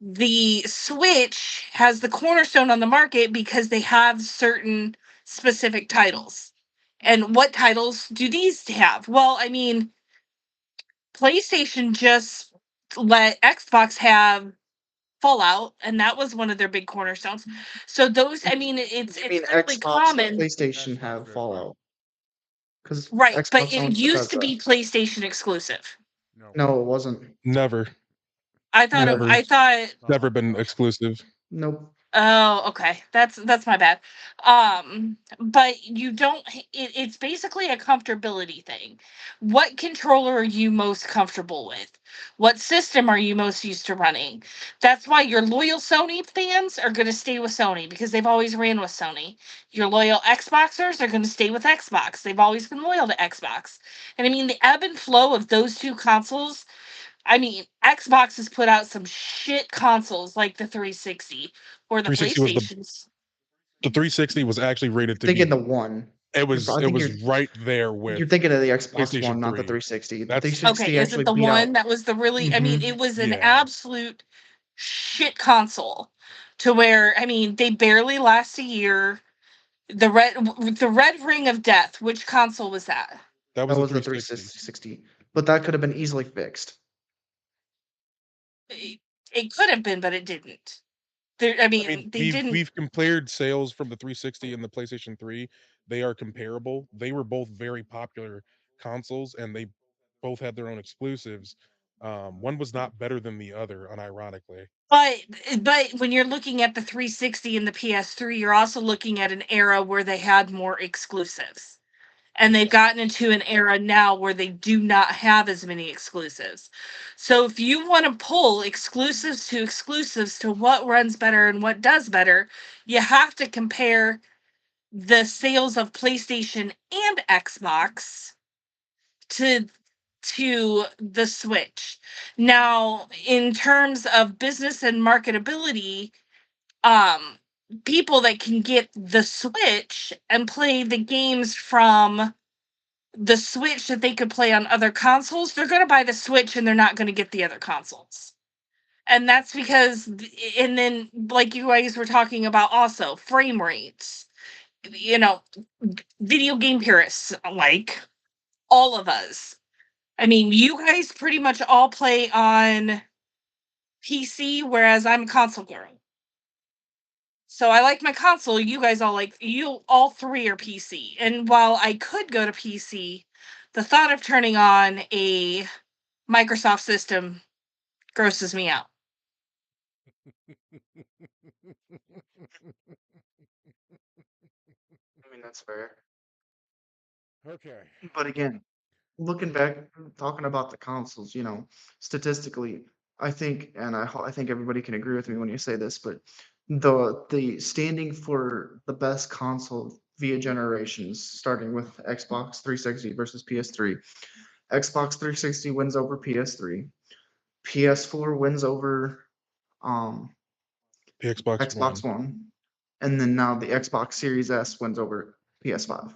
the Switch has the cornerstone on the market because they have certain specific titles. And what titles do these have? Well, I mean, PlayStation just let Xbox have Fallout, and that was one of their big cornerstones. So those, I mean, you it's mean fairly Xbox and common, PlayStation Xbox have did as well. Fallout because right? But Xbox it owns used to Bethesda. be PlayStation exclusive. No. No, it wasn't. Never, I thought it. never, I Never. thought never been No. exclusive. Nope. Oh, okay. That's my bad. But you don't it's basically a comfortability thing. What controller are you most comfortable with? What system are you most used to running? That's why your loyal Sony fans are going to stay with Sony because they've always ran with Sony. Your loyal Xboxers are going to stay with Xbox. They've always been loyal to Xbox. And I mean the ebb and flow of those two consoles, I mean, Xbox has put out some shit consoles like the 360 or the 360 was PlayStations. the 360 was actually rated to Thinking be the one. I it think was right there you're with thinking of the Xbox PlayStation One, not the 3. 360. The That's 360 Okay, is it actually the beat one out. that was the really, I mean, Mm-hmm. it was an yeah, absolute shit console to where, I mean, they barely last a year. The red ring of death, which console was that? that was That the was the 360. 360, but that could have been easily fixed. It, it could have been, but it didn't. I I mean, mean, they didn't. we've compared sales from the 360 and the PlayStation 3. They are comparable. They were both very popular consoles, and they both had their own exclusives. One was not better than the other, unironically. But when you're looking at the 360 and the PS3, you're also looking at an era where they had more exclusives. and they've gotten into an era now where they do not have as many exclusives. So if you want to pull exclusives to what runs better and what does better, you have to compare the sales of PlayStation and Xbox to the Switch. Now, in terms of business and marketability, um people that can get the Switch and play the games from the Switch that they could play on other consoles, they're going to buy the Switch and they're not going to get the other consoles. And that's because, and then, like you guys were talking about, also frame rates. You know, video game purists, like all of us. I mean, you guys pretty much all play on PC, whereas I'm a console girl. So I like my console. You guys all like, you all three are PC. And while I could go to PC, the thought of turning on a Microsoft system grosses me out. I mean, that's fair. Okay. But again, looking back, talking about the consoles, statistically, I think, and I think everybody can agree with me when you say this, but the standing for the best console via generations, starting with Xbox 360 versus PS3, Xbox 360 wins over PS3, PS4 wins over um, The Xbox Xbox One. One, and then now the Xbox Series S wins over PS5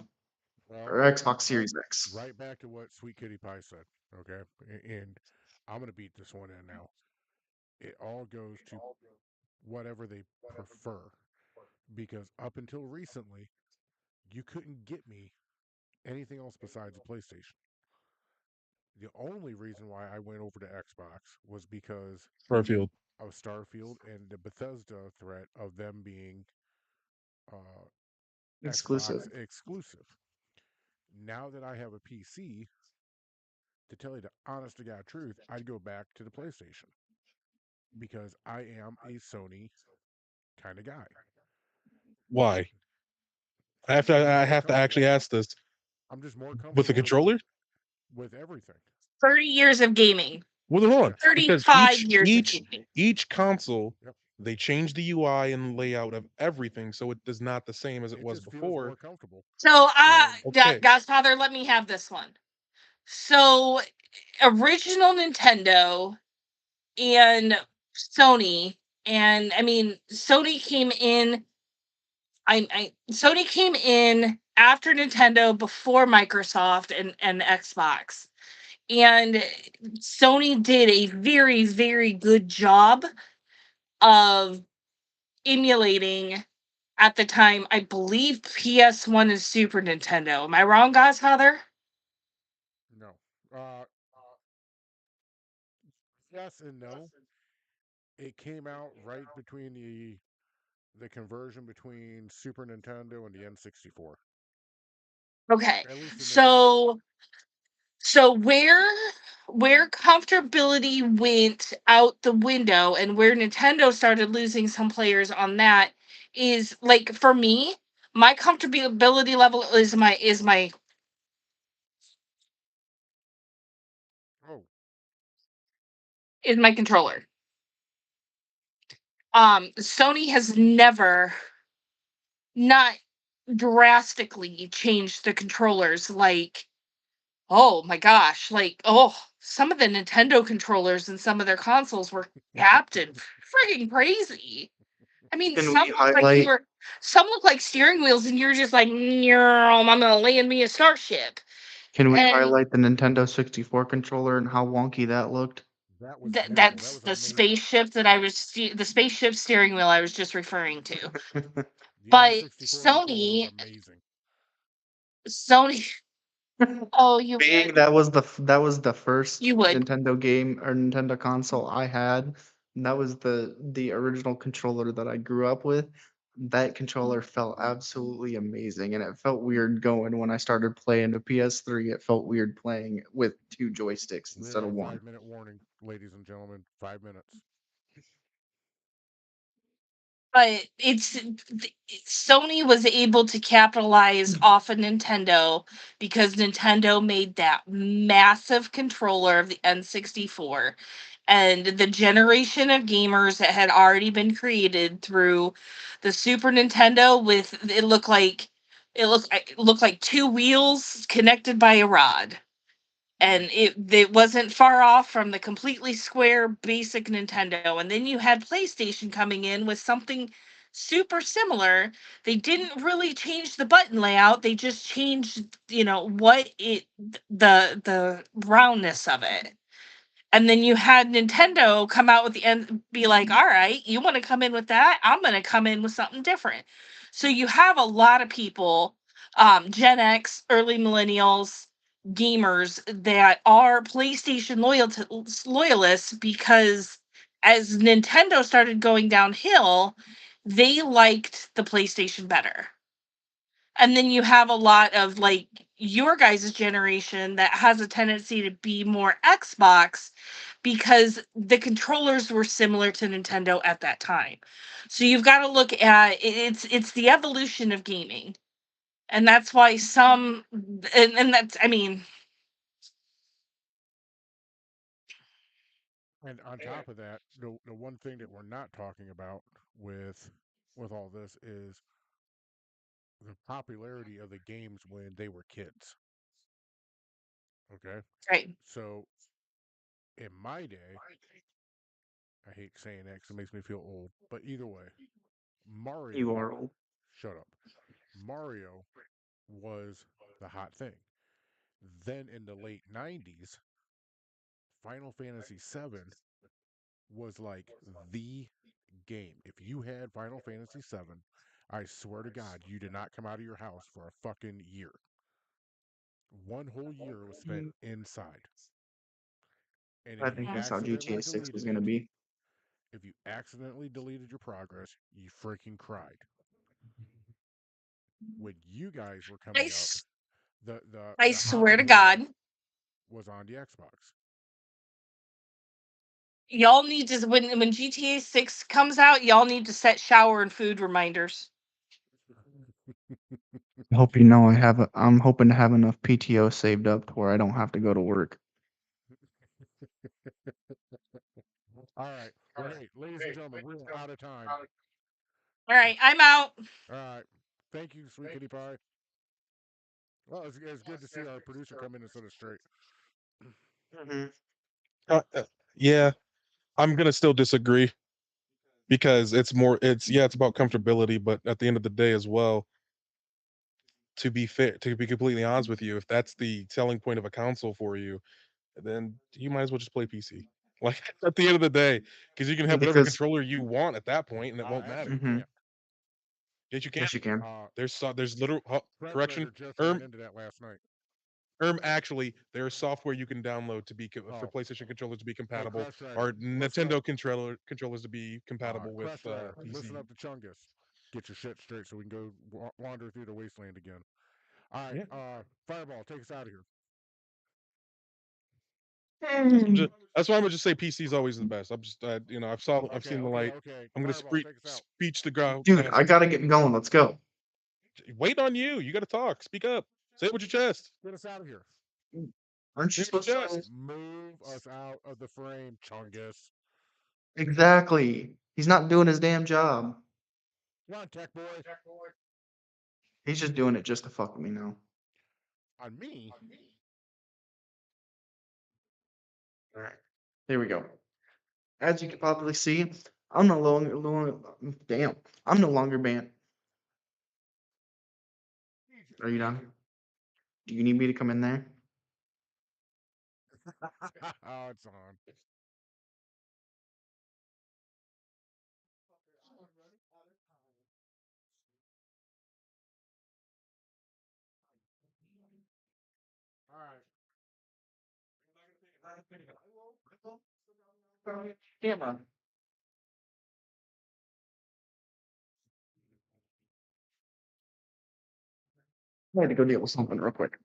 Well, or Xbox Series X. right back to what Sweet Kitty Pie said. Okay, and I'm gonna beat this one in now. It all goes to whatever they prefer, because up until recently, you couldn't get me anything else besides a PlayStation. The only reason why I went over to Xbox was because Starfield. of Starfield and the Bethesda threat of them being uh, Exclusive. Xbox exclusive. Now that I have a PC, to tell you the honest to God truth, I'd go back to the PlayStation because I am a Sony kind of guy. Why? I'm just I more have to comfortable. actually ask this. I'm just more With the comfortable controller? with everything. 30 years of gaming. Well, hold on, Yes. because 35 years of gaming. each console, Yep. they change the UI and layout of everything, so it is not the same as it It was just feels more before. comfortable. So, And Okay, Godfather, let me have this one. So, original Nintendo and Sony, and I mean, Sony came in after Nintendo, before Microsoft and Xbox. And Sony did a very, very good job of emulating, at the time, I believe, PS1 and Super Nintendo. Am I wrong, Godfather? no. Uh, yes and no. It came out right between the conversion between Super Nintendo and the N64. Okay. At least initially. So where comfortability went out the window and where Nintendo started losing some players on that is, like, for me, my comfortability level Oh, is my controller. Sony has never not drastically changed the controllers, like, oh my gosh, like, oh, some of the Nintendo controllers and some of their consoles were captain freaking crazy. I mean, Can we highlight some look like steering wheels, and you're just like, I'm gonna land me a starship. can we And highlight the Nintendo 64 controller and how wonky that looked? that was beautiful. That that's was the amazing. the spaceship steering wheel I was just referring to. The But N64 controller was amazing. Sony, oh, you Being would, that was the first you would. Nintendo game or Nintendo console I had, and that was the original controller that I grew up with. That controller felt absolutely amazing, and it felt weird going when I started playing the PS3. It felt weird playing with two joysticks We have instead a of one. 5 minute warning, ladies and gentlemen. 5 minutes. but Sony was able to capitalize off of Nintendo because Nintendo made that massive controller of the N64, and the generation of gamers that had already been created through the Super Nintendo with it looked like two wheels connected by a rod, and it wasn't far off from the completely square basic Nintendo. And then you had PlayStation coming in with something super similar. They didn't really change the button layout. They just changed, what it the roundness of it. And then you had Nintendo come out with the end, be like, all right, you want to come in with that? I'm going to come in with something different. So you have a lot of people, Gen X, early millennials, gamers that are PlayStation loyalists because as Nintendo started going downhill, they liked the PlayStation better. And then you have a lot of like your guys' generation that has a tendency to be more Xbox because the controllers were similar to Nintendo at that time. So you've got to look at it's the evolution of gaming. And that's why some and that's I mean, And on top of that, the one thing that we're not talking about with all this is the popularity of the games when they were kids. Okay, right. so in my day, I hate saying that because it makes me feel old, but either way, You Mario, are old. shut up. Mario was the hot thing. Then in the late 90s, Final Fantasy VII was like the game. If you had Final Fantasy VII, I swear to God, you did not come out of your house for a fucking year. One whole year was spent Mm, inside. And I if you think that's how GTA accidentally 6 was deleted going to it, be. if you accidentally deleted your progress, you freaking cried. When you guys were I, coming up, s- I the hot swear to word God, was on the Xbox. y'all need to when GTA 6 comes out, y'all need to set shower and food reminders. I hope you know I'm hoping to have enough PTO saved up to where I don't have to go to work. All right. Well, hey, ladies and gentlemen, we're out of time. All right, I'm out. All right. Thank you, Sweet Kitty Pie. Well, it's good to see our producer come in and set us straight. Hmm. Uh, yeah, I'm gonna still disagree because it's about comfortability, but at the end of the day as well, to be fair, to be completely honest with you, if that's the selling point of a console for you, then you might as well just play PC. Like at the end of the day, because you can have whatever Because controller you want at that point, and it won't Actually, you matter. hmm can't. Yes, you can. yes, you can. There's literal Trent correction. Redder just ran Erm into that last night. actually, there is software you can download to be for Oh, PlayStation controllers to be hey, compatible, Crush Rider, or listen up. Nintendo controllers to be compatible with Crush Rider, listen PC. up to Chungus. Get your shit straight so we can go wander through the wasteland again. All right, Yeah, Fireball, take us out of here. that's why I'm gonna just say PC is always the best. I've seen the light. Okay. I'm gonna Fireball, take us out. speech the ground Dude, I masses. gotta get going. Let's go. Wait on you. You got to talk. Speak up. Say it with your chest. Get us out of here. Aren't you Say it with supposed your to? chest. Move us out of the frame, Chungus. Exactly. He's not doing his damn job. Come on, Tech Boy. He's just doing it just to fuck with me now. On me. All right. Here we go. As you can probably see, I'm no longer damn. I'm no longer banned. Are you done? Do you need me to come in there? Oh, it's on. All right. Camera. I had to go deal with something real quick.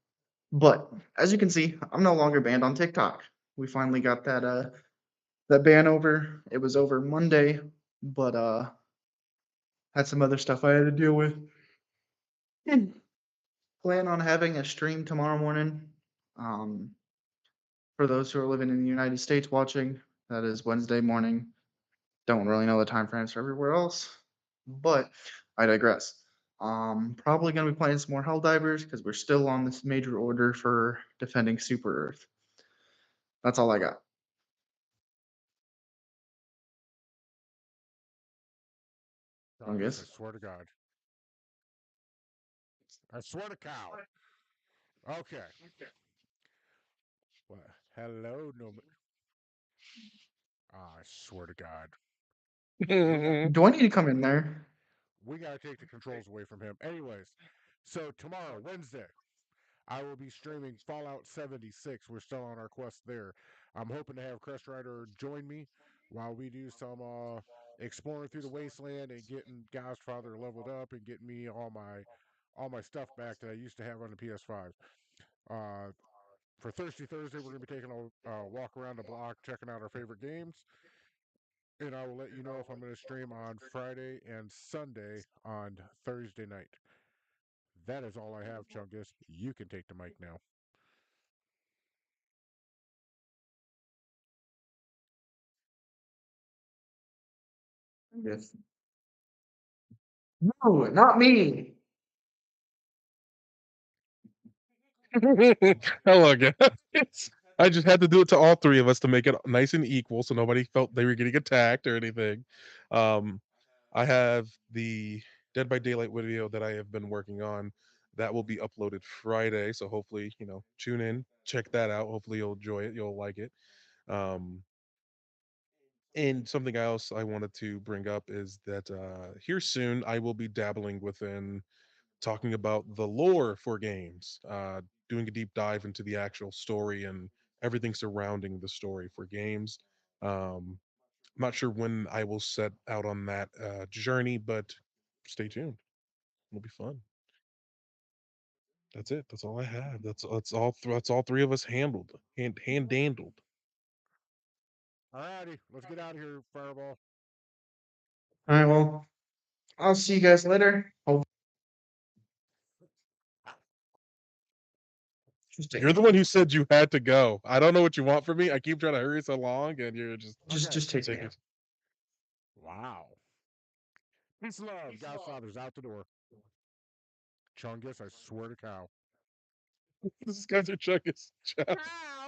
But as you can see, I'm no longer banned on TikTok. We finally got that ban over. It was over Monday, but Had some other stuff I had to deal with. And plan on having a stream tomorrow morning. Um, for those who are living in the United States watching, that is Wednesday morning. Don't really know the time frames for everywhere else, but I digress. Probably gonna be playing some more Helldivers because we're still on this major order for defending Super Earth. That's all I got. Chungus, I Fungus. swear to God. I swear to cow. Okay. Well, hello, no. I swear to God. We got Do I need to come in there? we got to take the controls away from him. Anyways, so tomorrow, Wednesday, I will be streaming Fallout 76. We're still on our quest there. I'm hoping to have Crest Rider join me while we do some exploring through the wasteland and getting Godfather leveled up and getting me all my stuff back that I used to have on the PS5. Uh, for Thirsty Thursday, we're going to be taking a walk around the block, checking out our favorite games, and I will let you know if I'm going to stream on Friday and Sunday on Thursday night. That is all I have, Chungus. You can take the mic now. Yes. No, not me. Hello, guys. I just had to do it to all three of us to make it nice and equal, so nobody felt they were getting attacked or anything. Um, I have the Dead by Daylight video that I have been working on. That will be uploaded Friday, so hopefully, tune in, check that out. Hopefully, you'll enjoy it. You'll like it. Um, and something else I wanted to bring up is that here soon I will be dabbling within talking about the lore for games, doing a deep dive into the actual story and everything surrounding the story for games. I'm not sure when I will set out on that journey, but stay tuned. It'll be fun. That's it. That's all I have. That's all three of us handled. Alrighty, let's get out of here, Fireball. All right, well, I'll see you guys later. Hope You're the one who said you had to go. I don't know what you want from me. I keep trying to hurry so long, and you're just Okay. just take me taking. out. Wow. Peace and love. Godfather's out the door. Chungus, I swear to cow. This guy's a chungus. Ciao. Cow!